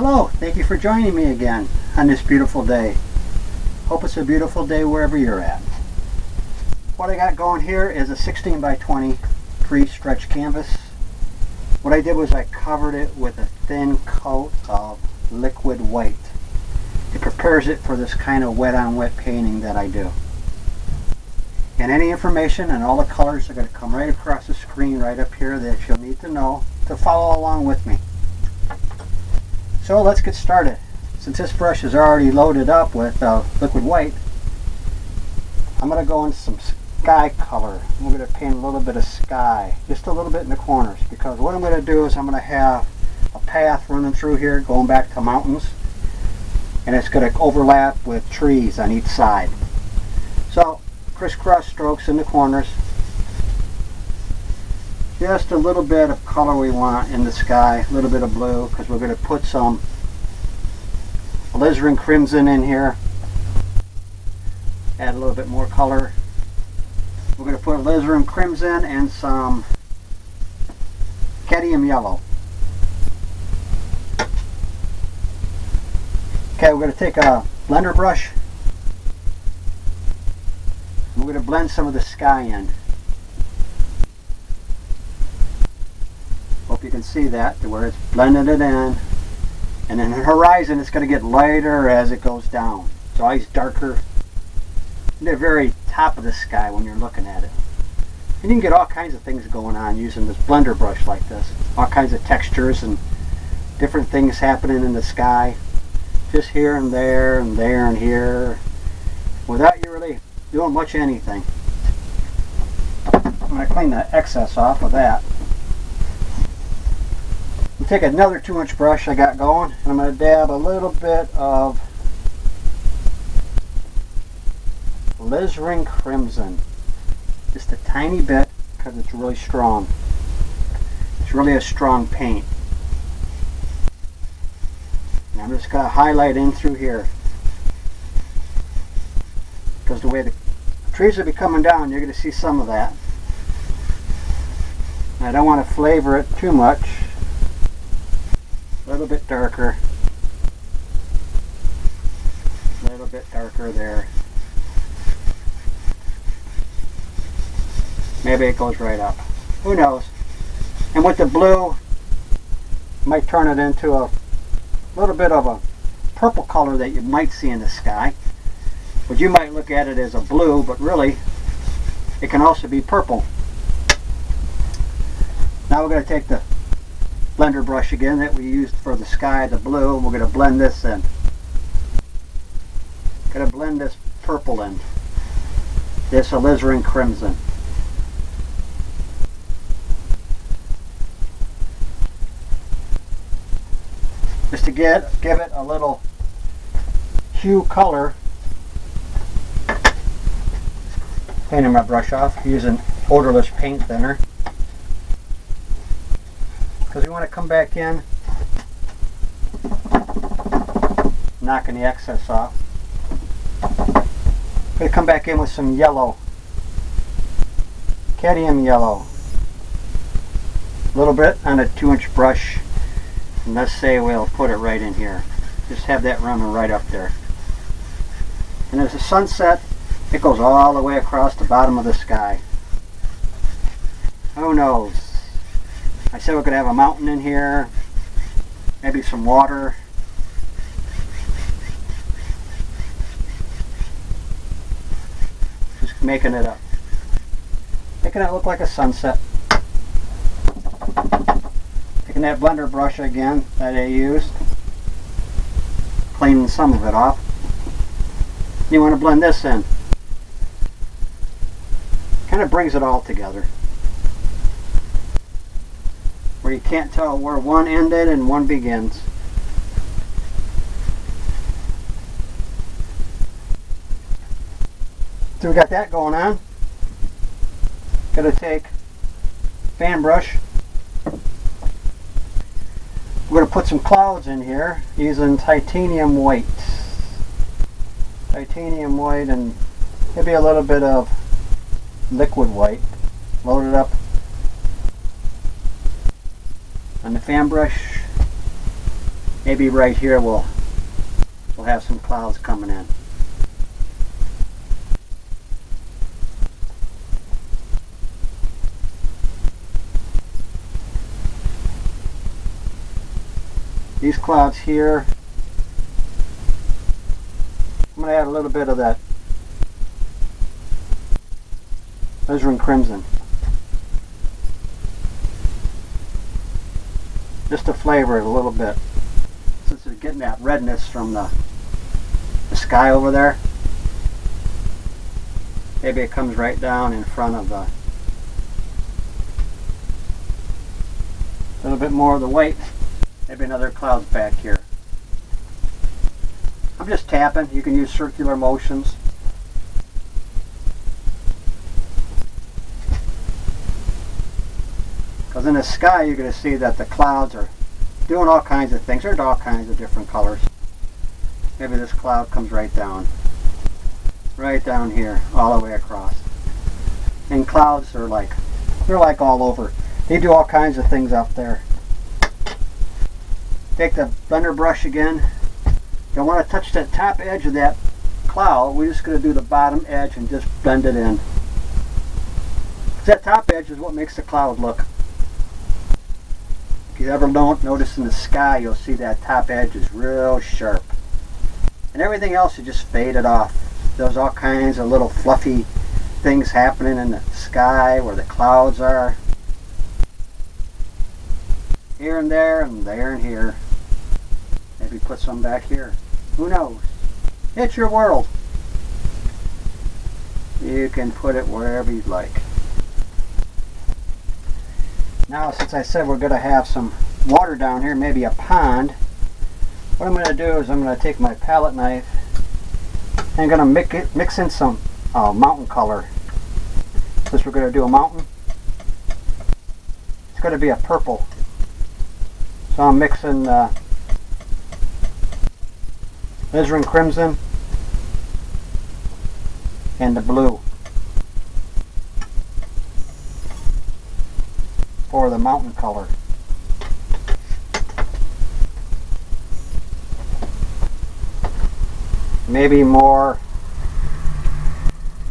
Hello, thank you for joining me again on this beautiful day. Hope it's a beautiful day wherever you're at. What I got going here is a 16 by 20 pre-stretch canvas. What I did was I covered it with a thin coat of liquid white. It prepares it for this kind of wet on wet painting that I do. And any information and all the colors are going to come right across the screen right up here that you'll need to know to follow along with me. So let's get started. Since this brush is already loaded up with liquid white, I'm going to go in some sky color. I'm going to paint a little bit of sky, just a little bit in the corners, because what I'm going to do is I'm going to have a path running through here going back to mountains, and it's going to overlap with trees on each side. So crisscross strokes in the corners. Just a little bit of color we want in the sky, a little bit of blue, because we're going to put some alizarin crimson in here. Add a little bit more color. We're going to put alizarin crimson and some cadmium yellow. Okay, we're going to take a blender brush. We're going to blend some of the sky in. Hope you can see that, where it's blending it in. And then the horizon, it's going to get lighter as it goes down. It's always darker at the very top of the sky when you're looking at it. And you can get all kinds of things going on using this blender brush like this. All kinds of textures and different things happening in the sky. Just here and there and there and here, without you really doing much anything. I'm going to clean the excess off of that. I'll take another 2-inch brush I got going, and I'm going to dab a little bit of alizarin crimson. Just a tiny bit, because it's really strong. It's really a strong paint. And I'm just going to highlight in through here. Because the way the trees will be coming down, you're going to see some of that. I don't want to flavor it too much. A little bit darker. A little bit darker there. Maybe it goes right up. Who knows? And with the blue, might turn it into a little bit of a purple color that you might see in the sky. But you might look at it as a blue, but really it can also be purple. Now we're going to take the blender brush again that we used for the sky, the blue, and we're going to blend this in. Going to blend this purple in. This alizarin crimson. Just to give it a little hue color. Painting my brush off using odorless paint thinner. Because we want to come back in, knocking the excess off. I'm going to come back in with some yellow, cadmium yellow. A little bit on a 2-inch brush. And let's say we'll put it right in here. Just have that running right up there. And as the sun sets, it goes all the way across the bottom of the sky. Who knows? I said we're going to have a mountain in here, maybe some water. Just making it up. Making it look like a sunset. Taking that blender brush again that I used, cleaning some of it off. You want to blend this in. Kind of brings it all together. Where you can't tell where one ended and one begins. So we got that going on. Got to take fan brush. We're going to put some clouds in here using titanium white. Titanium white and maybe a little bit of liquid white. Load it up on the fan brush Maybe right here we'll have some clouds coming in. These clouds here, I'm going to add a little bit of that alizarin crimson, just to flavor it a little bit, since it's getting that redness from the sky over there. Maybe it comes right down in front of the, a little bit more of the white. Maybe another cloud's back here. I'm just tapping. You can use circular motions. Because in the sky you're going to see that the clouds are doing all kinds of things. There's all kinds of different colors. Maybe this cloud comes right down here, all the way across. And clouds are like, they're like all over. They do all kinds of things up there. Take the blender brush again. Don't want to touch that top edge of that cloud. We're just going to do the bottom edge and just blend it in. That top edge is what makes the cloud look. If you ever don't notice in the sky, you'll see that top edge is real sharp. And everything else you just fade it off. There's all kinds of little fluffy things happening in the sky where the clouds are. Here and there and there and here. Maybe put some back here. Who knows? It's your world. You can put it wherever you'd like. Now, since I said we're going to have some water down here, maybe a pond, what I'm going to do is I'm going to take my palette knife and I'm going to mix in some mountain color. Since we're going to do a mountain, it's going to be a purple. So I'm mixing alizarin crimson and the blue for the mountain color. Maybe more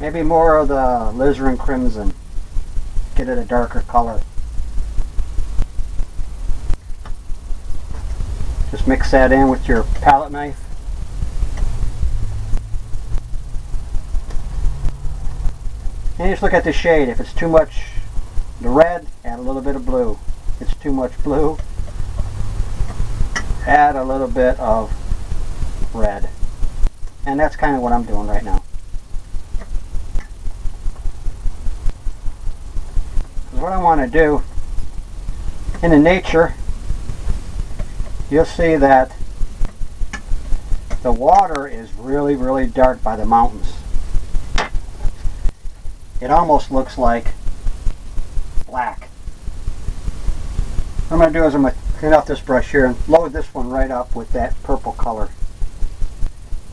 of the alizarin crimson. Get it a darker color. Just mix that in with your palette knife. And just look at the shade. If it's too much the red, add a little bit of blue. If it's too much blue, add a little bit of red. And that's kind of what I'm doing right now. Because what I want to do in the nature, you'll see that the water is really, really dark by the mountains. It almost looks like black. What I'm going to do is I'm going to clean out this brush here and load this one right up with that purple color.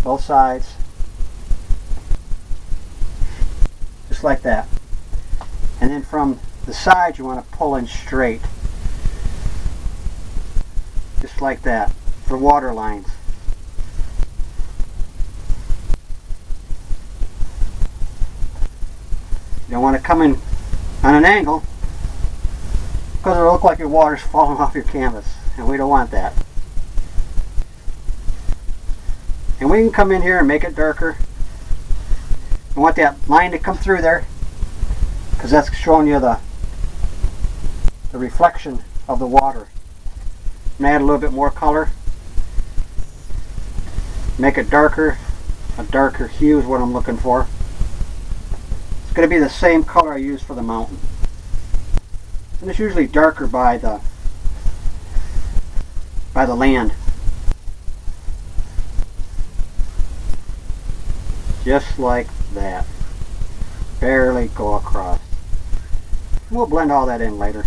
Both sides. Just like that. And then from the side you want to pull in straight. Just like that. For water lines. You don't want to come in on an angle because it'll look like your water's falling off your canvas, and we don't want that. And we can come in here and make it darker. We want that line to come through there because that's showing you the reflection of the water. And add a little bit more color. Make it darker. A darker hue is what I'm looking for. It's going to be the same color I use for the mountain. And it's usually darker by the land. Just like that. Barely go across. We'll blend all that in later.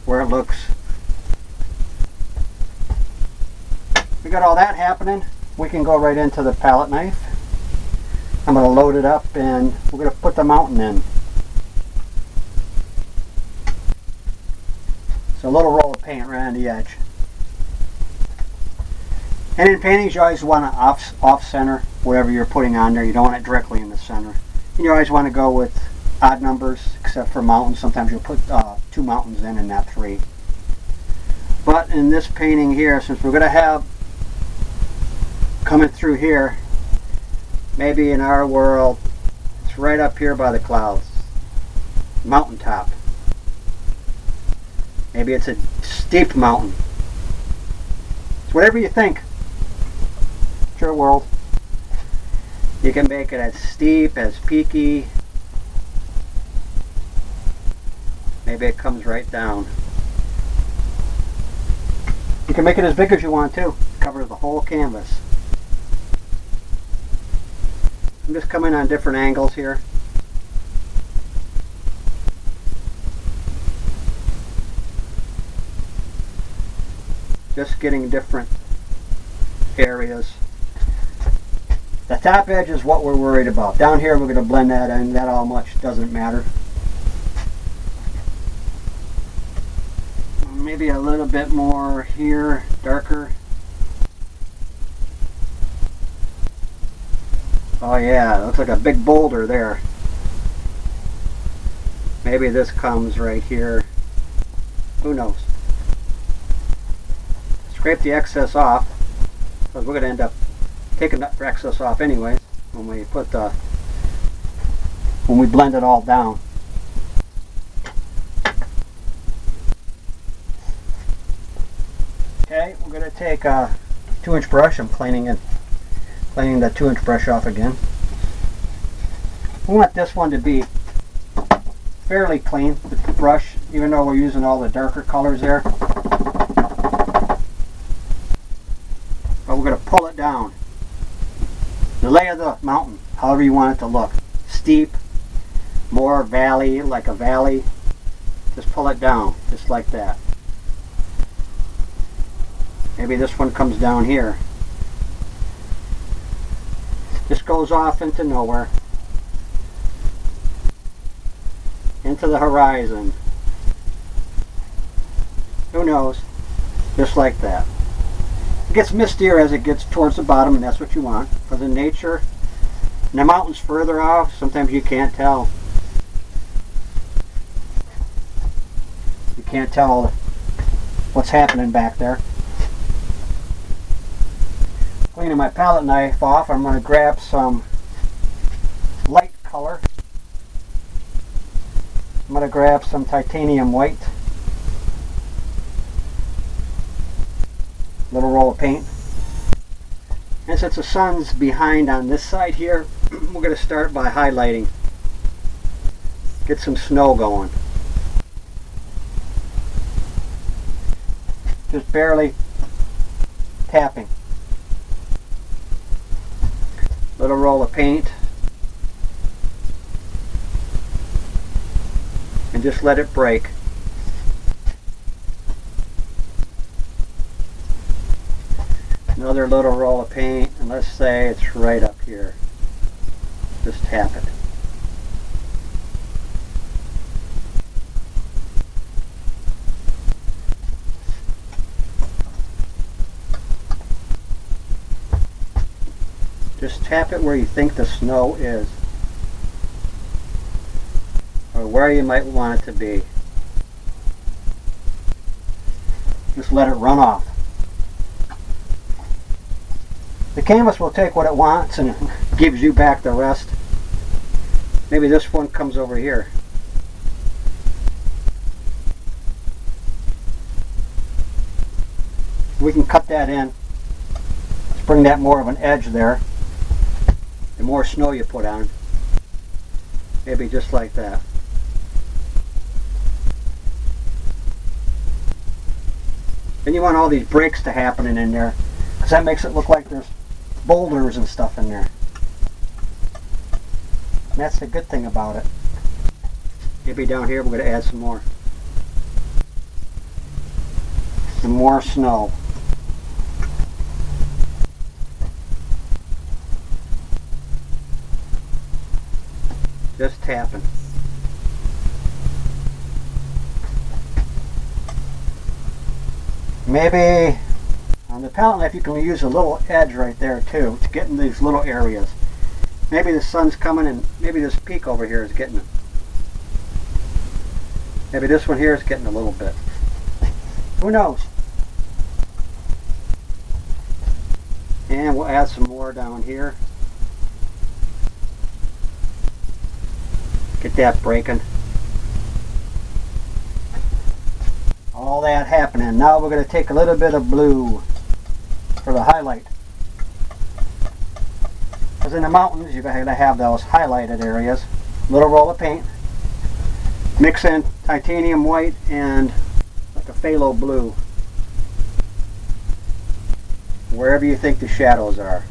Where it looks. We got all that happening. We can go right into the palette knife. I'm going to load it up and we're going to put the mountain in. So a little roll of paint right on the edge. And in paintings, you always want to off-center whatever you're putting on there. You don't want it directly in the center. And you always want to go with odd numbers, except for mountains. Sometimes you'll put 2 mountains in and not 3. But in this painting here, since we're going to have coming through here, maybe in our world, it's right up here by the clouds, mountaintop. Maybe it's a steep mountain. It's whatever you think. It's your world. You can make it as steep, as peaky. Maybe it comes right down. You can make it as big as you want to. Cover the whole canvas. I'm just coming on different angles here. Just getting different areas. The top edge is what we're worried about. Down here we're going to blend that in. That all much doesn't matter. Maybe a little bit more here, darker. Oh yeah, it looks like a big boulder there. Maybe this comes right here. Who knows? Scrape the excess off, because we're going to end up taking that excess off anyways when we put the when we blend it all down. Okay, we're going to take a 2-inch brush. I'm cleaning the 2-inch brush off again. We want this one to be fairly clean with the brush, even though we're using all the darker colors there. But we're going to pull it down. The lay of the mountain, however you want it to look. Steep, more valley, like a valley. Just pull it down, just like that. Maybe this one comes down here. This goes off into nowhere. Into the horizon. Who knows? Just like that. It gets mistier as it gets towards the bottom, and that's what you want. For the nature. And the mountains further off, sometimes you can't tell. You can't tell what's happening back there. Cleaning my palette knife off, I'm going to grab some light color. I'm going to grab some titanium white. Little roll of paint. And since the sun's behind on this side here, we're going to start by highlighting. Get some snow going. Just barely tapping. Little roll of paint. And just let it break. Another little roll of paint, and let's say it's right up here. Just tap it. Just tap it where you think the snow is, or where you might want it to be. Just let it run off. The canvas will take what it wants and gives you back the rest. Maybe this one comes over here. We can cut that in. Let's bring that more of an edge there. The more snow you put on. Maybe just like that. Then you want all these breaks to happen in there, because that makes it look like there's boulders and stuff in there. And that's the good thing about it. Maybe down here we're going to add some more. Some more snow. Just tapping. Maybe On the palette knife you can use a little edge right there too to get in these little areas. Maybe the sun's coming and maybe this peak over here is getting it. Maybe this one here is getting a little bit. Who knows? And we'll add some more down here. Get that breaking. All that happening. Now we're going to take a little bit of blue for the highlight. Because in the mountains you're going to have those highlighted areas. Little roll of paint. Mix in titanium white and like a phthalo blue. Wherever you think the shadows are.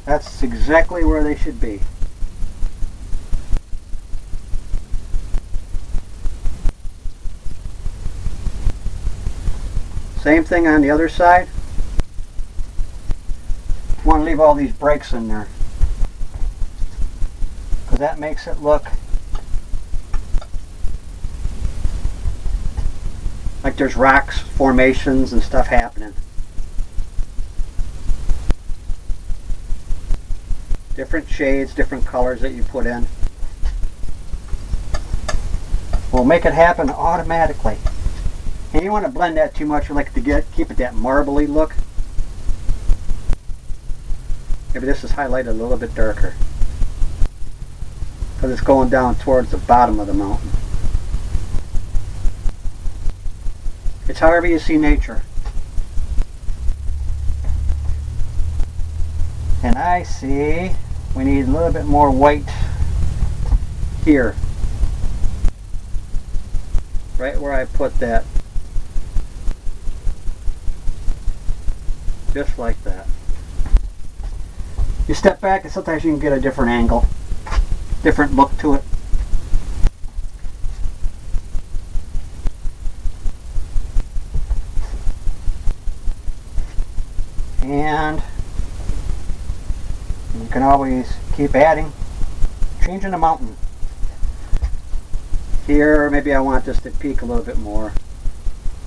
That's exactly where they should be. Same thing on the other side. You want to leave all these breaks in there because that makes it look like there's rocks, formations, and stuff happening. Different shades, different colors that you put in will make it happen automatically. And you want to blend that too much. You like to keep it that marbly look. Maybe this is highlighted a little bit darker because it's going down towards the bottom of the mountain. It's however you see nature. And I see we need a little bit more white here. Right where I put that. Just like that. You step back and sometimes you can get a different angle. Different look to it. And you can always keep adding, changing the mountain. Here, maybe I want this to peak a little bit more.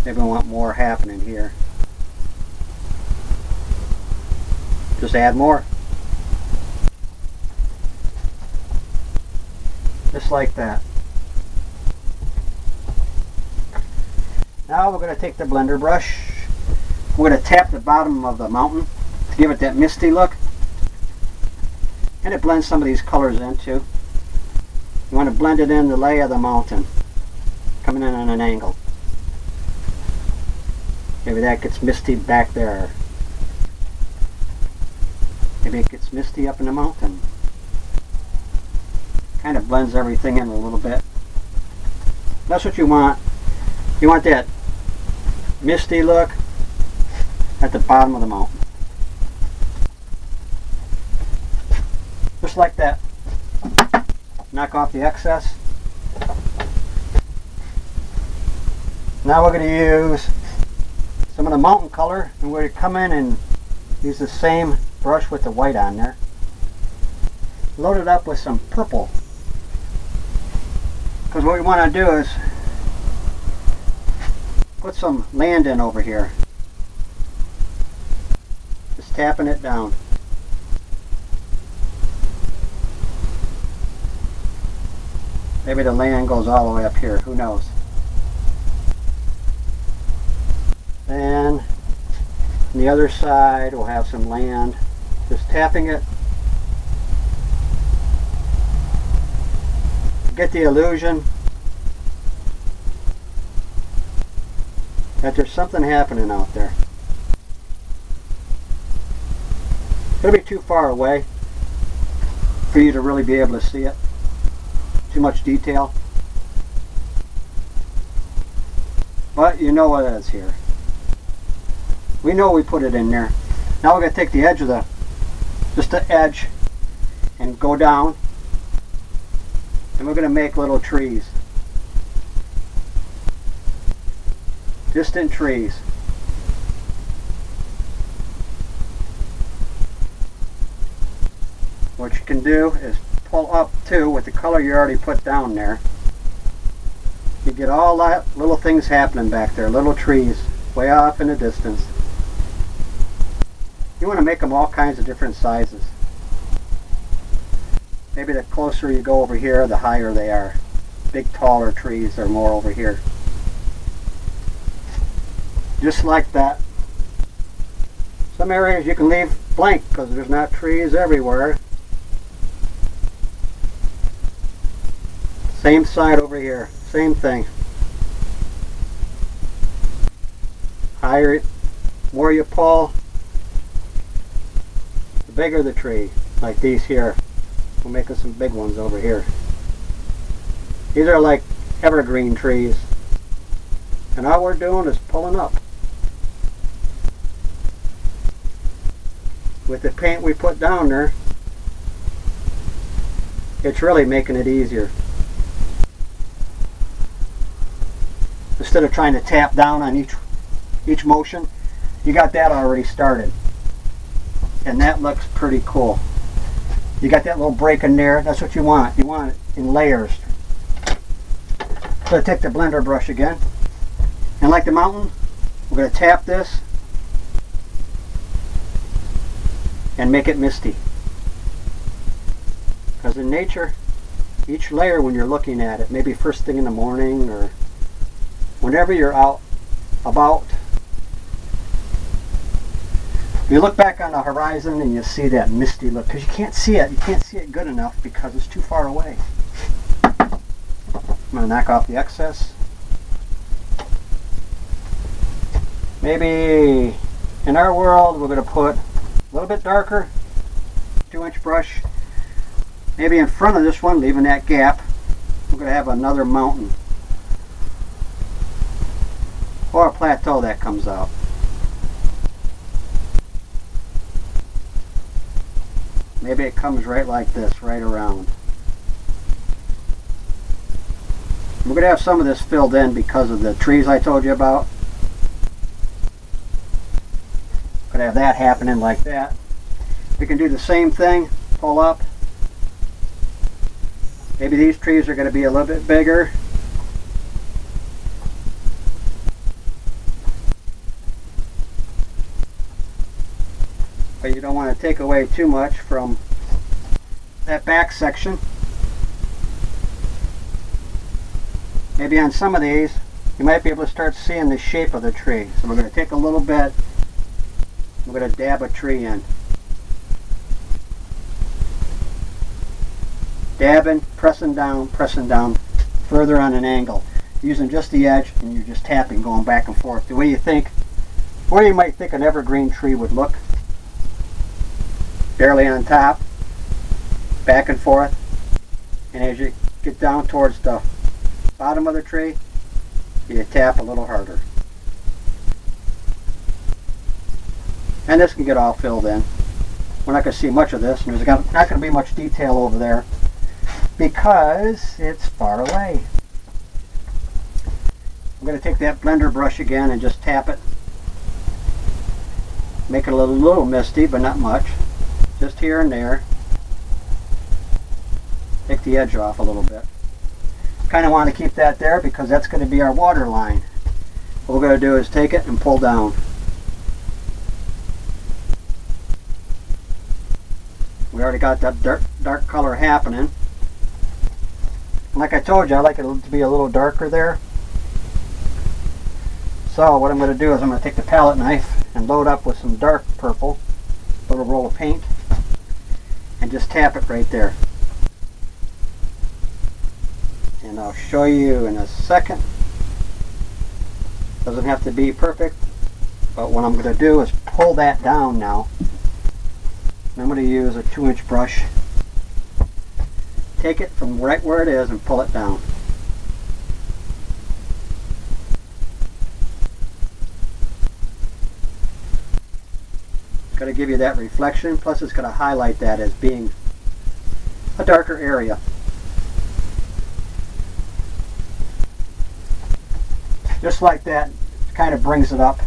Maybe I want more happening here. Just add more. Just like that. Now we're going to take the blender brush. We're going to tap the bottom of the mountain to give it that misty look. And it blends some of these colors in too. You want to blend it in the lay of the mountain, coming in on an angle. Maybe that gets misty back there. Maybe it gets misty up in the mountain. Kind of blends everything in a little bit. That's what you want. You want that misty look at the bottom of the mountain. Just like that. Knock off the excess. Now we're going to use some of the mountain color, and we're going to come in and use the same brush with the white on there. Load it up with some purple. Because what we want to do is put some land in over here. Just tapping it down. Maybe the land goes all the way up here, who knows. Then on the other side we'll have some land. Just tapping it. Get the illusion that there's something happening out there. It'll be too far away for you to really be able to see it. Too much detail. But you know what it is here. We know we put it in there. Now we're going to take the edge of just the edge and go down. And we're going to make little trees. Distant trees. What you can do is pull up too with the color you already put down there. get all that little things happening back there, little trees way off in the distance. You want to make them all kinds of different sizes. Maybe the closer you go over here, the higher they are. Big taller trees are more over here. Just like that. Some areas you can leave blank because there's not trees everywhere. Same side over here, same thing. Higher, more you pull, the bigger the tree. Like these here. We're making some big ones over here. These are like evergreen trees. And all we're doing is pulling up. With the paint we put down there, it's really making it easier. Instead of trying to tap down on each motion, you got that already started. And that looks pretty cool. You got that little break in there, that's what you want. You want it in layers. So I take the blender brush again. And like the mountain, we're going to tap this and make it misty. Because in nature, each layer when you're looking at it, maybe first thing in the morning or whenever you're out about, you look back on the horizon and you see that misty look, because you can't see it. You can't see it good enough because it's too far away. I'm going to knock off the excess. Maybe in our world we're going to put a little bit darker 2-inch brush. Maybe in front of this one, leaving that gap, we're going to have another mountain. Or a plateau that comes out. Maybe it comes right like this, right around. We're going to have some of this filled in because of the trees I told you about. Going to have that happening like that. We can do the same thing, pull up. Maybe these trees are going to be a little bit bigger. But you don't want to take away too much from that back section. Maybe on some of these you might be able to start seeing the shape of the tree. So we're going to take a little bit, we're going to dab a tree in. Dabbing, pressing down further on an angle. Using just the edge and you're just tapping, going back and forth. The way you think, where you might think an evergreen tree would look. Barely on top, back and forth, and as you get down towards the bottom of the tree, you tap a little harder. And this can get all filled in. We're not going to see much of this, and there's not going to be much detail over there because it's far away. I'm going to take that blender brush again and just tap it. Make it a little misty, but not much. Just here and there. Take the edge off a little bit. Kind of want to keep that there because that's going to be our water line. What we're going to do is take it and pull down. We already got that dark color happening. Like I told you, I like it to be a little darker there. So what I'm going to do is I'm going to take the palette knife and load up with some dark purple, little roll of paint, and just tap it right there. And I'll show you in a second. Doesn't have to be perfect, but what I'm going to do is pull that down now. And I'm going to use a 2-inch brush. Take it from right where it is and pull it down. It's going to give you that reflection, plus it's going to highlight that as being a darker area. Just like that, it kind of brings it up.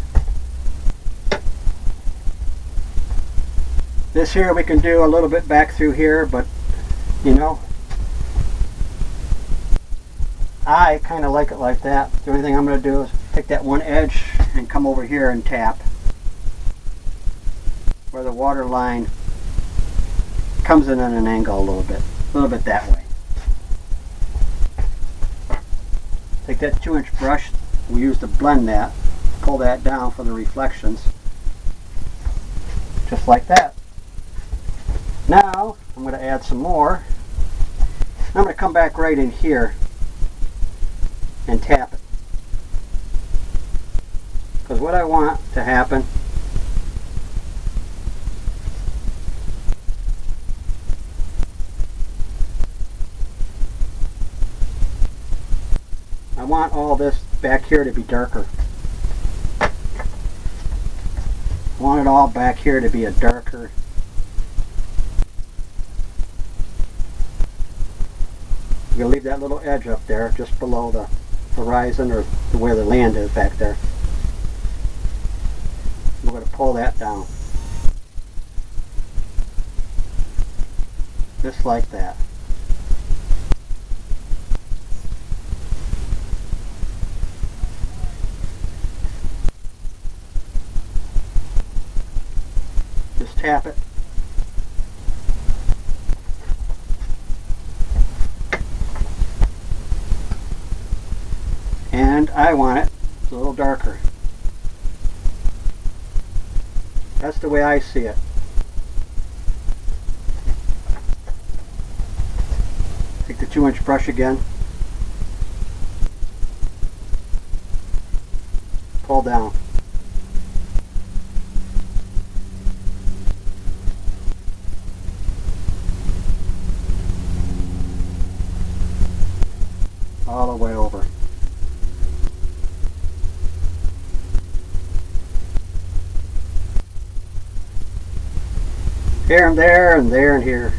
This here we can do a little bit back through here, but you know, I kind of like it like that. The only thing I'm going to do is take that one edge and come over here and tap where the water line comes in at an angle a little bit that way. Take that 2-inch brush, we use to blend that, pull that down for the reflections, just like that. Now I'm going to add some more. I'm going to come back right in here and tap it, because what I want to happen I want all this back here to be darker. I want it all back here to be a darker. I'm going to leave that little edge up there just below the horizon, or where the land is back there. We're going to pull that down. Just like that. Just tap it. And I want it a little darker. That's the way I see it. Take the 2-inch brush again. Pull down. All the way over. Here and there and there and here.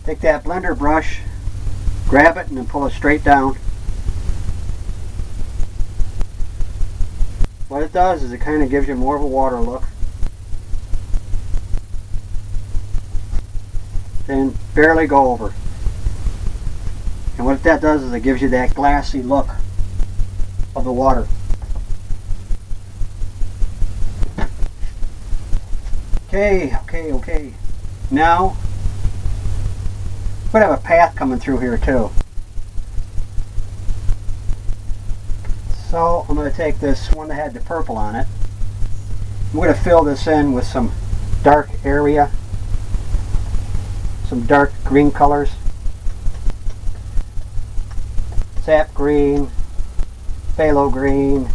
Take that blender brush, grab it, and then pull it straight down. What it does is it kind of gives you more of a water look. Then barely go over. And what that does is it gives you that glassy look of the water. Okay. Now, we're going to have a path coming through here too. So I'm going to take this one that had the purple on it. I'm going to fill this in with some dark area, some dark green colors. Sap green, phthalo green,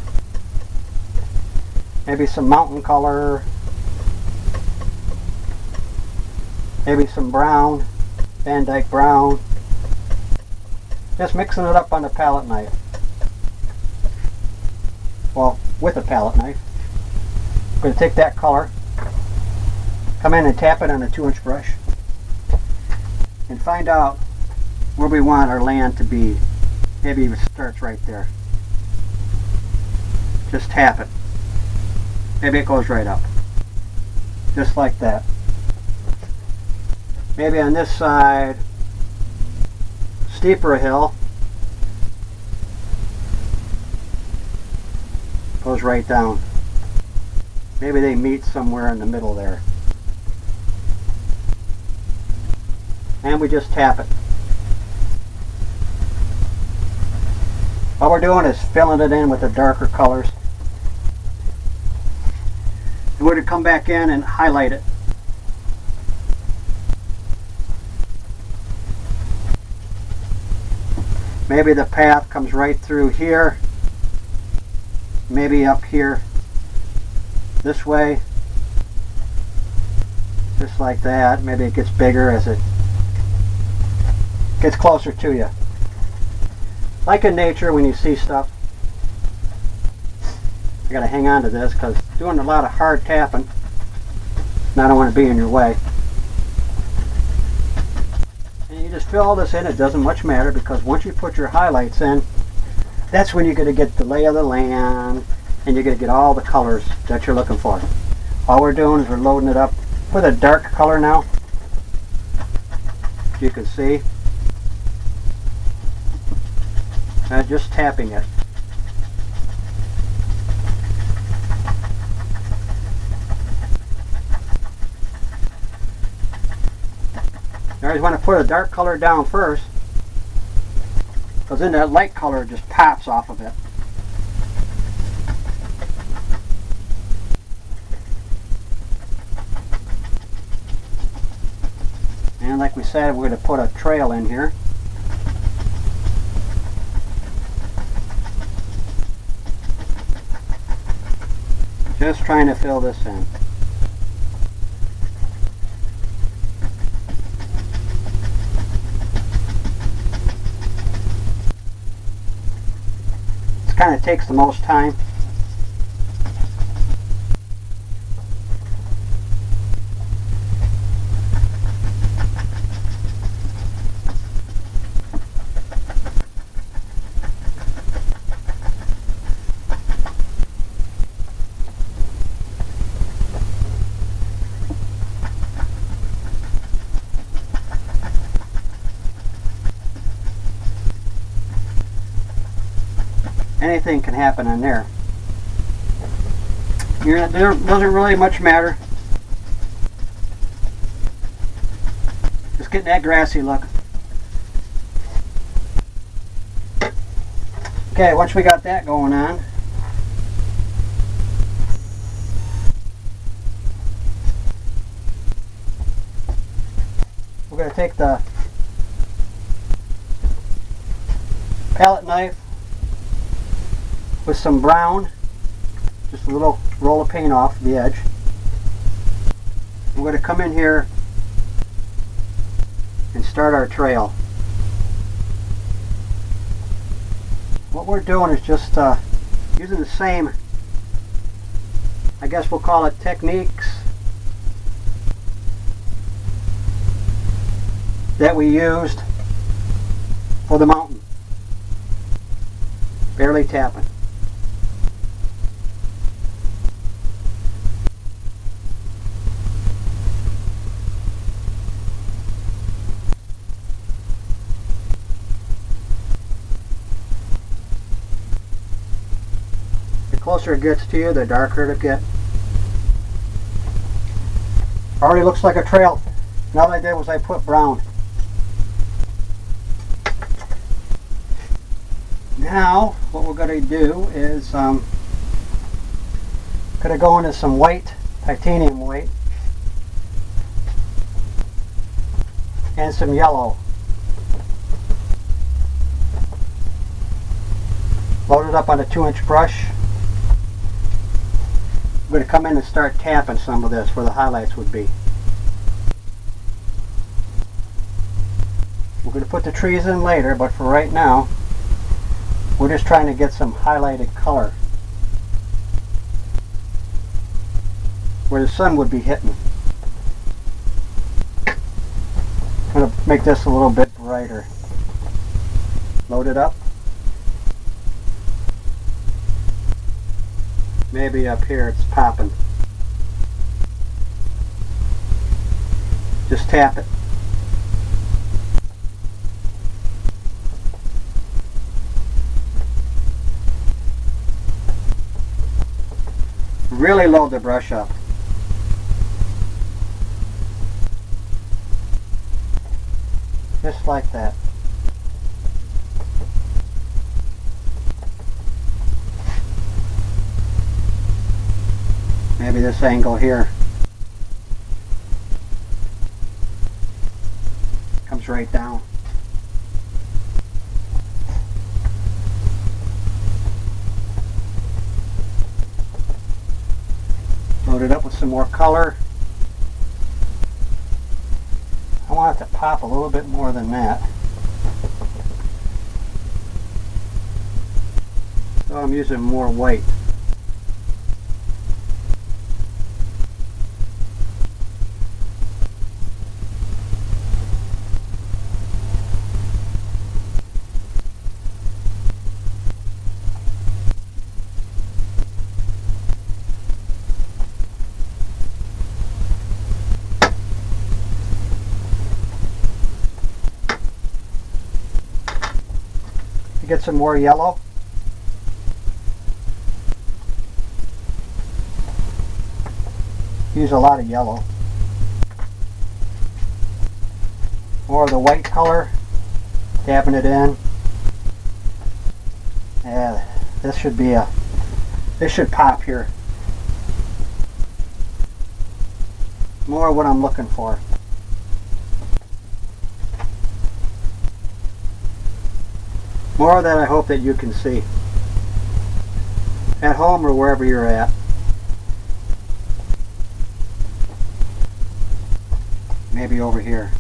maybe some mountain color, maybe some brown, Van Dyke brown. Just mixing it up on the palette knife. Well, with a palette knife. I'm going to take that color, come in and tap it on a 2-inch brush, and find out where we want our land to be. Maybe it starts right there. Just tap it. Maybe it goes right up. Just like that. Maybe on this side, steeper hill, goes right down. Maybe they meet somewhere in the middle there. And we just tap it. All we're doing is filling it in with the darker colors. We're going to come back in and highlight it. Maybe the path comes right through here, maybe up here, this way, just like that. Maybe it gets bigger as it gets closer to you. Like in nature, when you see stuff, you gotta hang on to this because doing a lot of hard tapping, and I don't want to be in your way. And you just fill all this in. It doesn't much matter, because once you put your highlights in, that's when you're going to get the lay of the land, and you're going to get all the colors that you're looking for. All we're doing is we're loading it up with a dark color now. As you can see. Just tapping it. You always want to put a dark color down first, because then that light color just pops off of it. And like we said, we're going to put a trail in here. Just trying to fill this in. This kind of takes the most time. Anything can happen in there. There doesn't really much matter. Just getting that grassy look. Okay, once we got that going on, we're going to take the palette knife with some brown, just a little roll of paint off the edge. We're going to come in here and start our trail. What we're doing is just using the same, I guess we'll call it techniques that we used for the mountain. Barely tapping. The closer it gets to you, the darker it'll get. Already looks like a trail. And all I did was I put brown. Now, what we're going to do is going to go into some white, titanium white, and some yellow. Load it up on a 2-inch brush. I'm going to come in and start tapping some of this where the highlights would be. We're going to put the trees in later, but for right now, we're just trying to get some highlighted color where the sun would be hitting. I'm going to make this a little bit brighter. Load it up. Maybe up here it's popping. Just tap it. Really load the brush up. Just like that. Maybe this angle here comes right down. Load it up with some more color. I want it to pop a little bit more than that. So I'm using more white. to get some more yellow. Use a lot of yellow. More of the white color, tapping it in. Yeah, this should pop here. More of what I'm looking for. More that I hope that you can see. At home or wherever you're at. Maybe over here.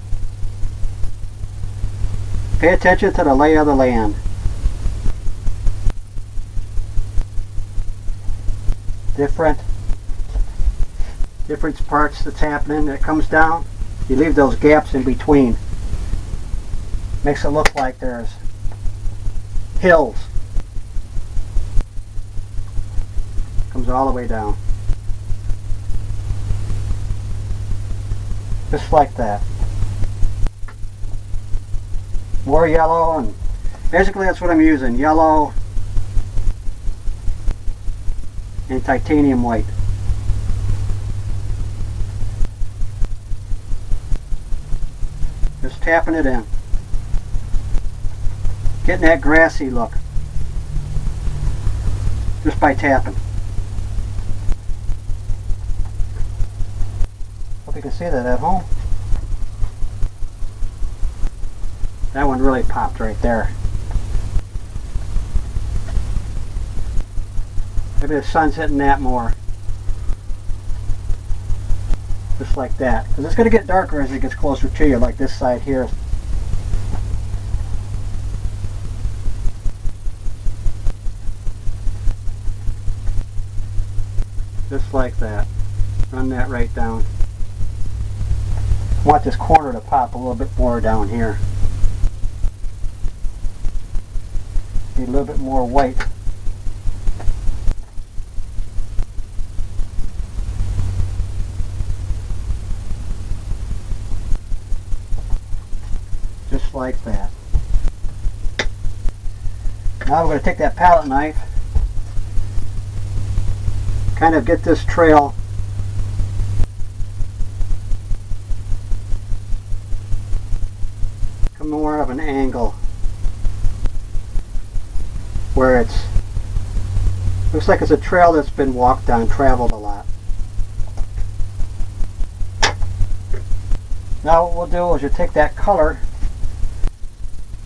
Pay attention to the lay of the land. Different parts that's happening. It comes down. You leave those gaps in between. Makes it look like there's hills. Comes all the way down. Just like that. More yellow, and basically that's what I'm using. Yellow and titanium white. Just tapping it in. Getting that grassy look. Just by tapping. Hope you can see that at home. That one really popped right there. Maybe the sun's hitting that more. Just like that. Because it's going to get darker as it gets closer to you, like this side here. Just like that. Run that right down. I want this corner to pop a little bit more down here. Need a little bit more white. Just like that. Now we're going to take that palette knife, kind of get this trail come more of an angle where it's looks like it's a trail that's been walked on, traveled a lot. Now what we'll do is you take that color,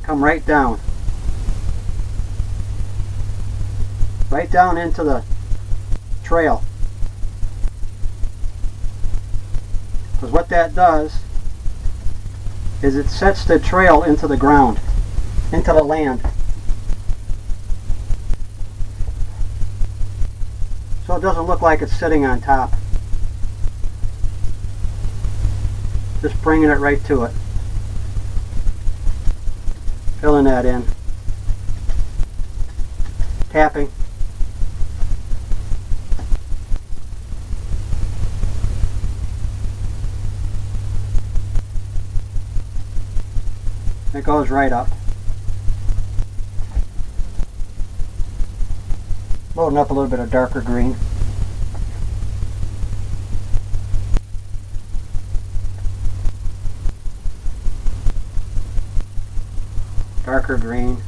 come right down into the trail, because what that does is it sets the trail into the ground, into the land. So it doesn't look like it's sitting on top. Just bringing it right to it. Filling that in. Tapping. It goes right up. Loading up a little bit of darker green. Darker green.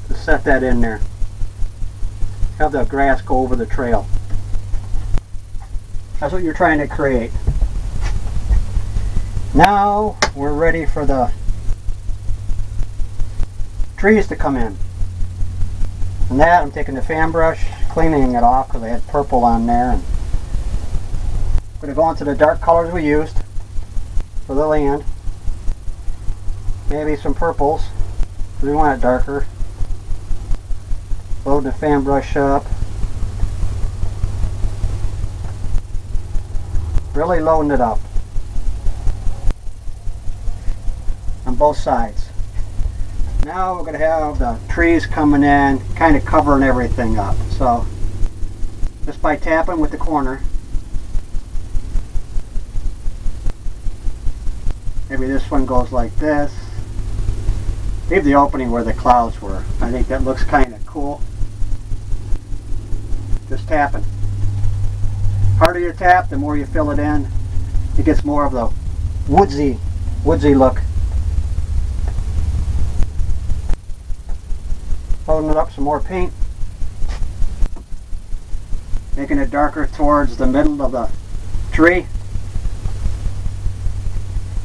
Just set that in there. Have the grass go over the trail. That's what you're trying to create. Now we're ready for the trees to come in. And that, I'm taking the fan brush, cleaning it off because I had purple on there. And I'm going to go into the dark colors we used for the land. Maybe some purples, because we want it darker. Load the fan brush up. Really loading it up on both sides. Now we're going to have the trees coming in, kind of covering everything up. So just by tapping with the corner, Maybe this one goes like this. Leave the opening where the clouds were. I think that looks kind of cool. Just tapping. Harder you tap, the more you fill it in. It gets more of the woodsy look. Loading it up some more paint. Making it darker towards the middle of the tree.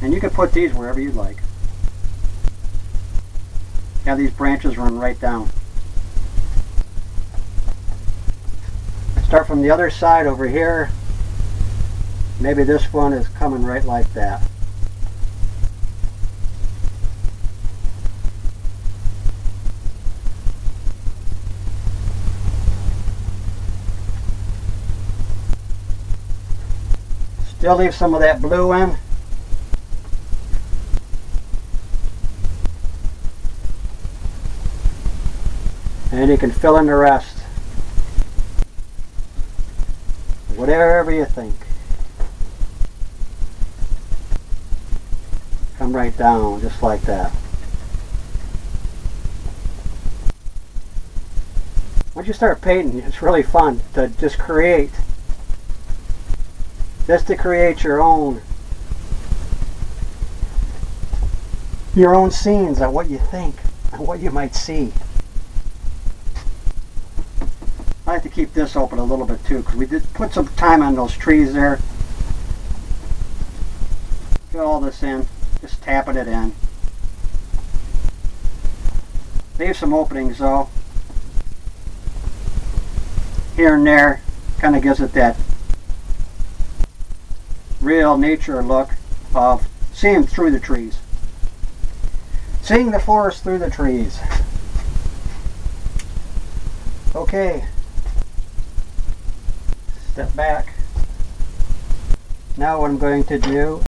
And you can put these wherever you'd like. Have these branches run right down. Start from the other side over here. Maybe this one is coming right like that. Still leave some of that blue in. And you can fill in the rest. Whatever you think. Come right down, just like that. Once you start painting, it's really fun to just create. Just to create your own scenes of what you think and what you might see. I like to keep this open a little bit too, because we did put some time on those trees there. Get all this in, just tapping it in. Leave some openings though. Here and there, kind of gives it that real nature look of seeing through the trees. Seeing the forest through the trees. Okay. Step back. Now what I'm going to do